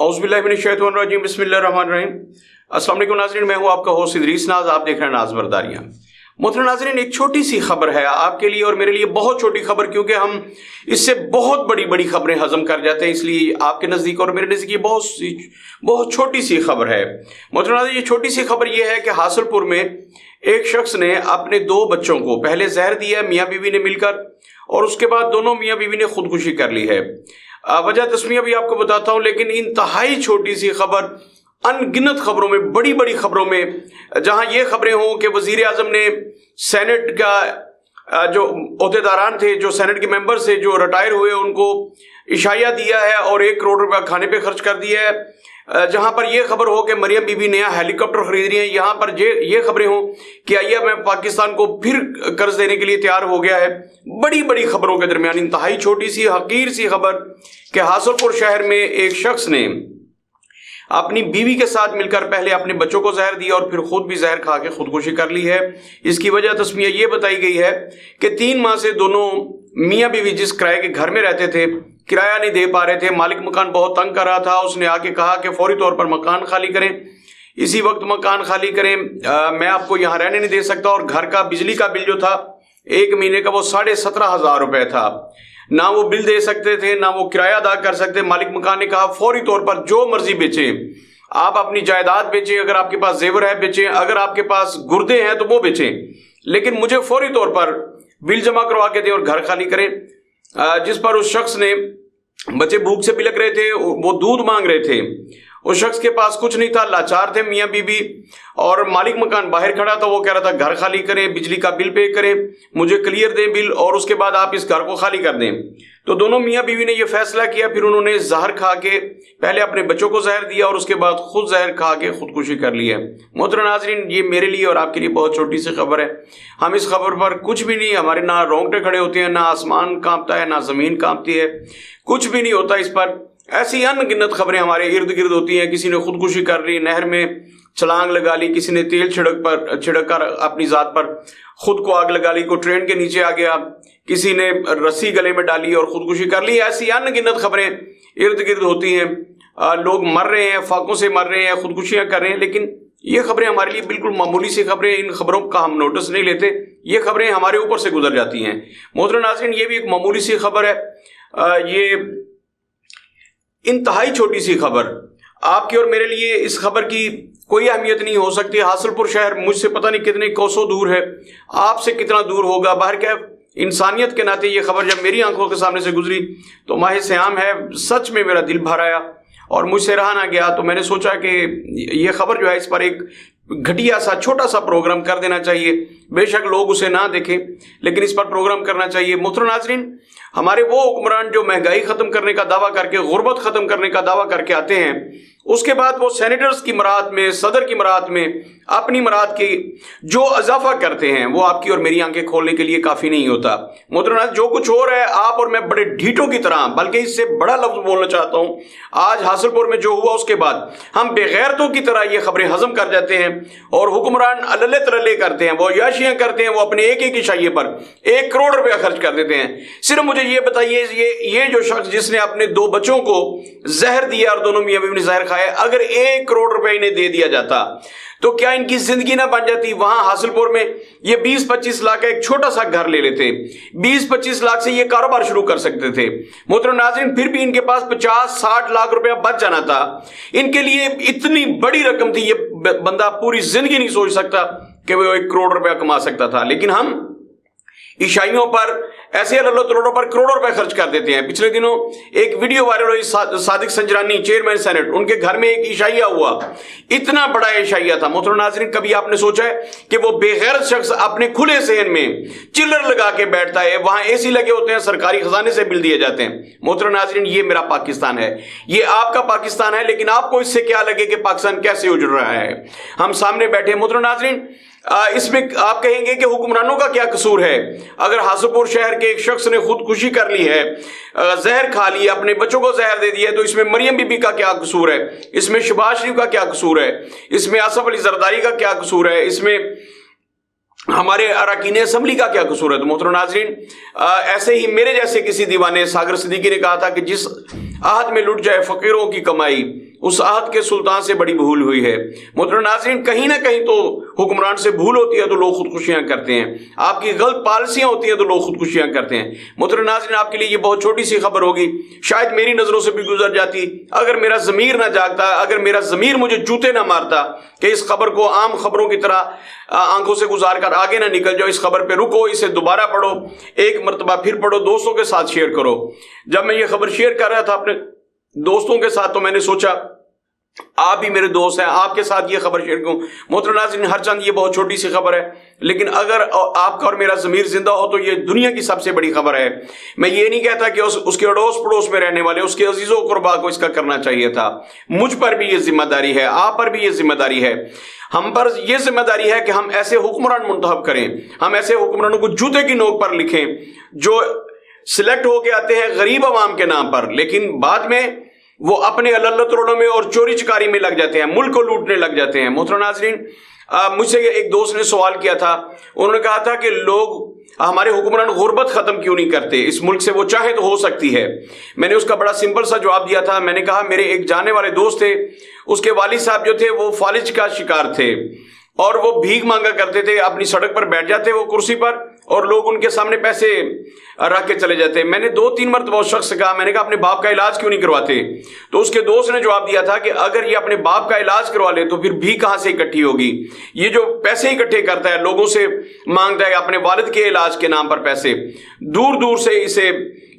औज़ुबिल्लाहिमिनश्शैतानिर्रजीम बिस्मिल्लाहिर्रहमानिर्रहीम। अस्सलाम वालेकुम नाज़रीन, मैं हूँ आपका होस्ट इदरीस नाज, आप देख रहे हैं नाज बरदारियाँ। मोहतरम नाज़रीन, एक छोटी सी खबर है आपके लिए और मेरे लिए, बहुत छोटी खबर, क्योंकि हम इससे बहुत बड़ी बड़ी खबरें हजम कर जाते हैं, इसलिए आपके नज़दीक और मेरे नज़दीक ये बहुत छोटी सी खबर है। मोहतरम नाज़रीन, ये छोटी सी खबर ये है कि हासिलपुर में एक शख्स ने अपने 2 बच्चों को पहले जहर दिया मियाँ बीवी ने मिलकर, और उसके बाद दोनों मियाँ बीवी ने खुदकुशी कर ली है। वजह तस्मीया भी आपको बताता हूं, लेकिन इंतहाई छोटी सी खबर, अनगिनत खबरों में, बड़ी बड़ी खबरों में, जहां ये खबरें हों कि वजीर आजम ने सेनेट का जो ओहदेदारान थे, जो सेनेट के मेंबर थे, जो रिटायर हुए, उनको इशाया दिया है और 1 करोड़ रुपया खाने पे खर्च कर दिया है। जहां पर यह खबर हो कि मरियम बीबी नया हेलीकॉप्टर खरीद रही है, यहां पर ये खबरें हो कि IMF पाकिस्तान को फिर कर्ज देने के लिए तैयार हो गया है। बड़ी बड़ी खबरों के दरमियान इंतहाई छोटी सी हकीर सी खबर कि हासिलपुर शहर में एक शख्स ने अपनी बीवी के साथ मिलकर पहले अपने बच्चों को जहर दिया और फिर खुद भी जहर खा के खुदकुशी कर ली है। इसकी वजह तस्मीया ये बताई गई है कि 3 माह से दोनों मियाँ बीवी जिस किराए के घर में रहते थे, किराया नहीं दे पा रहे थे, मालिक मकान बहुत तंग कर रहा था। उसने आके कहा कि फौरी तौर पर मकान खाली करें, इसी वक्त मकान खाली करें, मैं आपको यहाँ रहने नहीं दे सकता। और घर का बिजली का बिल जो था 1 महीने का, वो 17,500 रुपए था। ना वो बिल दे सकते थे, ना वो किराया अदा कर सकते। मालिक मकान ने कहा फौरी तौर पर जो मर्जी बेचें, आप अपनी जायदाद बेचें, अगर आपके पास जेवर है बेचें, अगर आपके पास गुर्दे हैं तो वो बेचें, लेकिन मुझे फौरी तौर पर बिल जमा करवा के दें और घर खाली करें। जिस पर उस शख्स ने, बच्चे भूख से बिलक रहे थे, वो दूध मांग रहे थे, उस शख्स के पास कुछ नहीं था, लाचार थे मियाँ बीबी, और मालिक मकान बाहर खड़ा था। वो कह रहा था घर खाली करें, बिजली का बिल पे करें, मुझे क्लियर दें बिल, और उसके बाद आप इस घर को खाली कर दें। तो दोनों मियाँ बीवी ने यह फैसला किया। फिर उन्होंने जहर खा के पहले अपने बच्चों को जहर दिया और उसके बाद खुद जहर खा के खुदकुशी कर ली है। मोहतरम नाज़रीन, ये मेरे लिए और आपके लिए बहुत छोटी सी खबर है। हम इस खबर पर कुछ भी नहीं, हमारे ना रोंगटे खड़े होते हैं, ना आसमान कांपता है, ना जमीन कांपती है, कुछ भी नहीं होता इस पर। ऐसी अनगिनत खबरें हमारे इर्द गिर्द होती हैं। किसी ने खुदकुशी कर ली, नहर में छलांग लगा ली, किसी ने तेल छिड़क कर अपनी जात पर खुद को आग लगा ली, कोई ट्रेन के नीचे आ गया, किसी ने रस्सी गले में डाली और खुदकुशी कर ली। ऐसी अनगिनत खबरें इर्द गिर्द होती हैं। लोग मर रहे हैं, फाकों से मर रहे हैं, खुदकुशियां कर रहे हैं, लेकिन ये खबरें हमारे लिए बिल्कुल मामूली सी खबरें। इन खबरों का हम नोटिस नहीं लेते, ये खबरें हमारे ऊपर से गुजर जाती हैं। मोहतरम नाज़रीन, ये भी एक मामूली सी खबर है, ये इंतहाई छोटी सी खबर। आपकी और मेरे लिए इस खबर की कोई अहमियत नहीं हो सकती। हासिलपुर शहर मुझसे पता नहीं कितने कोसों दूर है, आपसे कितना दूर होगा। बाहर क्या, इंसानियत के नाते ये खबर जब मेरी आंखों के सामने से गुजरी तो माह सियाम है, सच में मेरा दिल भर आया और मुझसे रहा ना गया। तो मैंने सोचा कि ये खबर जो है, इस पर एक घटिया सा छोटा सा प्रोग्राम कर देना चाहिए। बेशक लोग उसे ना देखें, लेकिन इस पर प्रोग्राम करना चाहिए। मोहतरम नाज़रीन, हमारे वो हुक्मरान जो महंगाई खत्म करने का दावा करके, गुर्बत खत्म करने का दावा करके आते हैं, उसके बाद वो सेनेटर्स की मराहत में, सदर की मराहत में, अपनी मराहत की जो इजाफा करते हैं, वो आपकी और मेरी आंखें खोलने के लिए काफी नहीं होता। मोहतरम, जो कुछ हो रहा है, आप और मैं बड़े ढीठों की तरह, बल्कि इससे बड़ा लफ्ज बोलना चाहता हूं, आज हासिलपुर में जो हुआ उसके बाद हम बेगैरतों की तरह ये खबरें हजम कर जाते हैं और हुक्मरान अल्ले तरल्ले करते हैं, वो याशियां करते हैं, वो अपने एक एक इशाये पर 1 करोड़ रुपया खर्च कर देते हैं। सिर्फ मुझे ये बताइए, ये जो शख्स जिसने अपने 2 बच्चों को जहर दिया और दोनों मियां बीवी ने जहर खाया, अगर 1 करोड़ रुपए इन्हें दे दिया जाता तो क्या इनकी जिंदगी ना बन जाती। वहां हासिलपुर में ये 20-25 लाख का एक छोटा सा घर ले लेते, 20-25 लाख से ये कारोबार शुरू कर सकते थे। मोहतरम नाज़रीन, फिर भी इनके पास 50-60 लाख रुपया बच जाना था। इनके लिए इतनी बड़ी रकम थी, ये बंदा पूरी जिंदगी नहीं सोच सकता कि वो 1 करोड़ रुपया कमा सकता था। लेकिन हम ईशाइयों पर, ऐसे अल्लाह तलोड़ों पर करोड़ों रुपए खर्च कर देते हैं। पिछले दिनों एक वीडियो वायरल हुई, सादिक संजरानी चेयरमैन सेनेट, उनके घर में एक ईशाइया हुआ, इतना बड़ा ईशाइया था। मोहतरम नाज़रीन, कभी आपने सोचा है कि वो बेगैरत शख्स अपने खुले सेहन में चिल्लर लगा के बैठता है, वहां AC लगे होते हैं, सरकारी खजाने से बिल दिए जाते हैं। मोहतरम नाज़रीन, ये मेरा पाकिस्तान है, ये आपका पाकिस्तान है, लेकिन आपको इससे क्या लगे कि पाकिस्तान कैसे उजड़ रहा है, हम सामने बैठे। मोहतरम नाज़रीन, इसमें आप कहेंगे कि हुक्मरानों का क्या कसूर है। अगर हासिलपुर शहर के एक शख्स ने खुदकुशी कर ली है, जहर खा ली, अपने बच्चों को जहर दे दिया, तो इसमें मरियम बीबी का क्या कसूर है, इसमें शहबाज शरीफ का क्या कसूर है, इसमें आसफ अली जरदारी का क्या कसूर है, इसमें हमारे अरकान असम्बली का क्या कसूर है। तो मोहतरम नाज़रीन, ऐसे ही मेरे जैसे किसी दीवाने सागर सिद्दीकी ने कहा था कि जिस आहत में लुट जाए फकीरों की कमाई, उस आहद के सुल्तान से बड़ी भूल हुई है। मोहतरम नाज़रीन, कहीं ना कहीं तो हुक्मरान से भूल होती है तो लोग खुदकुशियां करते हैं, आपकी गलत पॉलिसियां होती हैं तो लोग खुदकुशियां करते हैं। मोहतरम नाज़रीन, आपके लिए ये बहुत छोटी सी खबर होगी, शायद मेरी नज़रों से भी गुजर जाती अगर मेरा ज़मीर ना जागता, अगर मेरा ज़मीर मुझे जूते ना मारता कि इस खबर को आम खबरों की तरह आंखों से गुजार कर आगे ना निकल जाओ, इस खबर पे रुको, इसे दोबारा पढ़ो, एक मरतबा फिर पढ़ो, दोस्तों के साथ शेयर करो। जब मैं ये खबर शेयर कर रहा था अपने दोस्तों के साथ तो मैंने सोचा आप भी मेरे दोस्त हैं, आपके साथ ये खबर शेयर करूं। मोहतरम नाज़रीन, हर चंद ये बहुत छोटी सी खबर है, लेकिन अगर आपका और मेरा ज़मीर जिंदा हो तो ये दुनिया की सबसे बड़ी खबर है। मैं ये नहीं कहता कि उसके अड़ोस पड़ोस में रहने वाले उसके अजीज़ों कुर्बा को इसका करना चाहिए था। मुझ पर भी ये जिम्मेदारी है, आप पर भी ये जिम्मेदारी है, हम पर यह जिम्मेदारी है कि हम ऐसे हुक्मरान मुंतखब करें, हम ऐसे हुक्मरानों को जूते की नोक पर लिखें जो सिलेक्ट होके आते हैं गरीब आवाम के नाम पर, लेकिन बाद में वो अपने अल्लतरोड़ों में और चोरी चकारी में लग जाते हैं, मुल्क को लूटने लग जाते हैं। मोहतरम नाज़रीन, मुझसे एक दोस्त ने सवाल किया था, उन्होंने कहा था कि लोग हमारे हुक्मरान गुर्बत खत्म क्यों नहीं करते, इस मुल्क से वो चाहे तो हो सकती है। मैंने उसका बड़ा सिंपल सा जवाब दिया था। मैंने कहा मेरे एक जाने वाले दोस्त थे, उसके वालिद साहब जो थे वो फालिज का शिकार थे और वो भीख मांगा करते थे, अपनी सड़क पर बैठ जाते वो कुर्सी पर और लोग उनके सामने पैसे रख के चले जाते। मैंने 2-3 मरतबा उस शख्स से कहा, मैंने कहा अपने बाप का इलाज क्यों नहीं करवाते, तो उसके दोस्त ने जवाब दिया था कि अगर ये अपने बाप का इलाज करवा ले तो फिर भी कहां से इकट्ठी होगी, ये जो पैसे इकट्ठे करता है लोगों से मांगता है अपने वालिद के इलाज के नाम पर पैसे, दूर दूर से इसे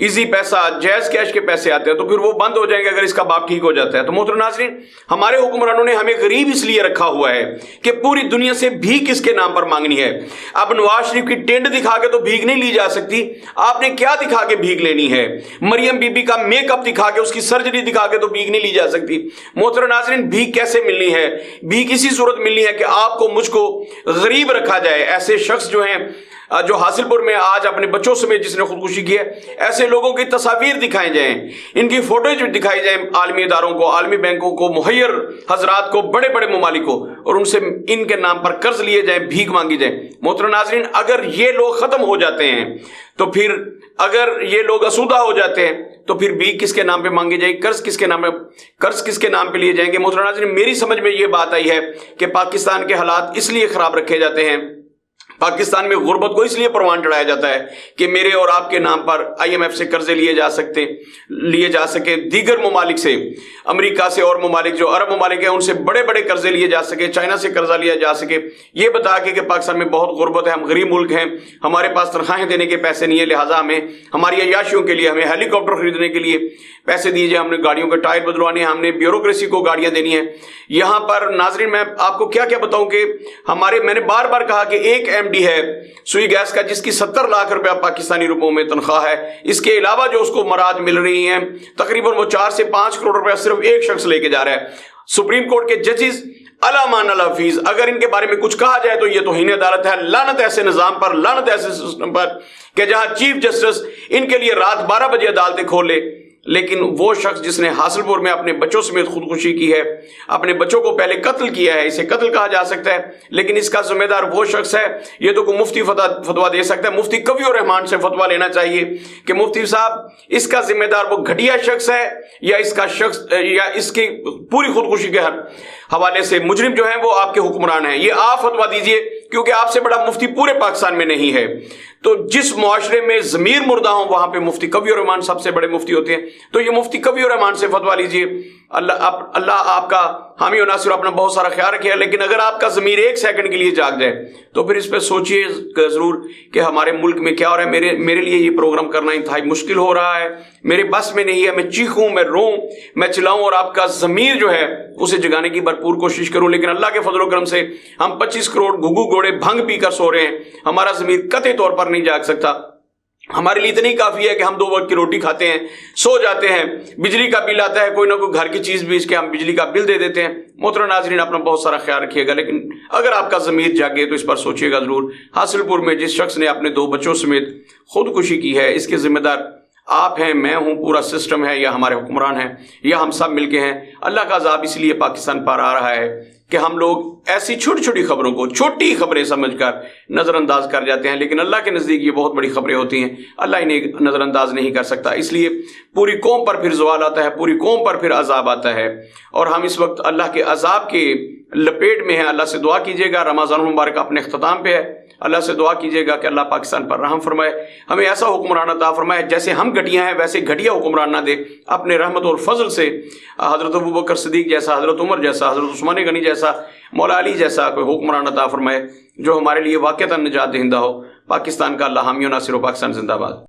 इजी पैसा जैज कैश के पैसे आते हैं तो फिर वो बंद हो जाएंगे अगर इसका बाप ठीक हो जाता है। तो मोहतरम नाज़रीन, हमारे हुक्मरानों ने हमें गरीब इसलिए रखा हुआ है कि पूरी दुनिया से भीख किसके नाम पर मांगनी है। अब नवाज शरीफ की टेंट दिखा के तो भीख नहीं ली जा सकती, आपने क्या दिखा के भीख लेनी है? मरियम बीबी का मेकअप दिखा के, उसकी सर्जरी दिखा के तो भीख नहीं ली जा सकती। मोहतरम नाज़रीन, भीख कैसे मिलनी है? भीख इसी सूरत मिलनी है कि आपको मुझको गरीब रखा जाए। ऐसे शख्स जो हैं जो हासिलपुर में आज अपने बच्चों समेत जिसने खुदकुशी की है, ऐसे लोगों की तस्वीर दिखाई जाएं, इनकी फोटोज दिखाई जाएं आलमी इदारों को, आलमी बैंकों को, मुहैयर हजरात को, बड़े बड़े ममालिक को, और उनसे इनके नाम पर कर्ज लिए जाए, भीख मांगी जाए। मोहतरम नाज़रीन, अगर ये लोग खत्म हो जाते हैं तो फिर अगर ये लोग असुदा हो जाते हैं तो फिर भीख किसके नाम पे मांगी जाएगी, कर्ज किसके नाम पे लिए जाएंगे? मोहतरम नाज़रीन, मेरी समझ में ये बात आई है कि पाकिस्तान के हालात इसलिए खराब रखे जाते हैं, पाकिस्तान में गुर्बत को इसलिए परवान चढ़ाया जाता है कि मेरे और आपके नाम पर IMF से कर्जे लिए जा सके, दीगर ममालिक से, अमेरिका से और ममालिक जो अरब ममालिक हैं उनसे बड़े बड़े कर्जे लिए जा सके, चाइना से कर्जा लिया जा सके, ये बता के कि पाकिस्तान में बहुत गुर्बत है, हम गरीब मुल्क हैं, हमारे पास तनख्वाहें देने के पैसे नहीं है, लिहाजा हमें हमारी अय्याशियों के लिए, हमें हेलीकॉप्टर खरीदने के लिए पैसे दिए जाए, हमने गाड़ियों के टायर बदलवाने हैं, हमने ब्यूरोक्रेसी को गाड़ियां देनी है। यहाँ पर नाजरीन मैं आपको क्या क्या बताऊं कि मैंने बार बार कहा कि एक MD है सुई गैस का जिसकी 70 लाख रुपया पाकिस्तानी रुपयों में तनख्वाह है, इसके अलावा जो उसको मराद मिल रही हैं तकरीबन वो 4 से 5 करोड़ रुपया सिर्फ एक शख्स लेके जा रहा है। सुप्रीम कोर्ट के जजेस अलामान अल हफीज, अगर इनके बारे में कुछ कहा जाए तो ये तौहीन अदालत है। लानत ऐसे निजाम पर, लानत ऐसे सिस्टम पर कि जहां चीफ जस्टिस इनके लिए रात 12 बजे अदालतें खोले, लेकिन वो शख्स जिसने हासिलपुर में अपने बच्चों समेत खुदकुशी की है, अपने बच्चों को पहले कत्ल किया है, इसे कत्ल कहा जा सकता है, लेकिन इसका जिम्मेदार वो शख्स है, ये तो कोई मुफ्ती फतवा दे सकता है। मुफ्ती कवी रहमान से फतवा लेना चाहिए कि मुफ्ती साहब इसका जिम्मेदार वो घटिया शख्स है या इसका शख्स या इसकी पूरी खुदकुशी के हवाले से मुजरिम जो है वो आपके हुक्मरान है। ये आप फतवा दीजिए, क्योंकि आपसे बड़ा मुफ्ती पूरे पाकिस्तान में नहीं है। तो जिस मुआशरे में ज़मीर मुर्दा हो वहां पे मुफ्ती कवी रहमान सबसे बड़े मुफ्ती होते हैं, तो ये मुफ्ती कवी रहमान से फतवा लीजिए। अल्लाह आपका हामी और नासिर, अपना बहुत सारा ख्याल रखिए। लेकिन अगर आपका ज़मीर 1 सेकंड के लिए जाग जाए तो फिर इस पर सोचिए ज़रूर कि हमारे मुल्क में क्या हो रहा है। मेरे लिए ये प्रोग्राम करना इंतहाई मुश्किल हो रहा है, मेरे बस में नहीं है, मैं चीखूं, मैं रोऊं, मैं चिल्लाऊं और आपका ज़मीर जो है उसे जगाने की भरपूर कोशिश करूं। लेकिन अल्लाह के फजल करम से हम 25 करोड़ घुघू घोड़े भंग पीकर सो रहे हैं, हमारा ज़मीर कतई तौर पर नहीं जाग सकता। हमारे लिए इतनी काफ़ी है कि हम 2 वक्त की रोटी खाते हैं, सो जाते हैं, बिजली का बिल आता है, कोई ना कोई घर की चीज़ बेच के हम बिजली का बिल दे देते हैं। मोहतरम नाज़रीन, अपना बहुत सारा ख्याल रखिएगा। लेकिन अगर आपका ज़मीर जागे तो इस पर सोचिएगा ज़रूर। हासिलपुर में जिस शख्स ने अपने 2 बच्चों समेत खुदकुशी की है, इसके ज़िम्मेदार आप हैं, मैं हूं, पूरा सिस्टम है, या हमारे हुक्मरान हैं, या हम सब मिलके हैं। अल्लाह का अज़ाब इसलिए पाकिस्तान पर आ रहा है کہ ہم لوگ ایسی چھوٹی چھوٹی خبروں کو چھوٹی خبریں سمجھ کر نظر انداز کر جاتے ہیں، لیکن اللہ کے نزدیک یہ بہت بڑی خبریں ہوتی ہیں، اللہ انہیں نظر انداز نہیں کر سکتا۔ اس لیے پوری قوم پر پھر زوال آتا ہے، پوری قوم پر پھر عذاب آتا ہے، اور ہم اس وقت اللہ کے عذاب کے لپیٹ میں ہیں۔ اللہ سے دعا کیجیے گا، رمضان المبارک اپنے اختتام پہ ہے، اللہ سے دعا کیجیے گا کہ اللہ پاکستان پر رحم فرمائے، ہمیں ایسا حکمران عطا فرمائے جیسے ہم گھٹیا ہیں ویسے گھٹیا حکمران نہ دے، اپنے رحمت اور فضل سے حضرت ابوبکر صدیق جیسا، حضرت عمر جیسا، حضرت عثمان غنی جیسا، مولا علی جیسا کوئی حکمران عطا فرمائے جو ہمارے لیے واقعتاً نجات دہندہ ہو۔ پاکستان کا اللہ حامی و ناصر و پاکستان زندہ باد۔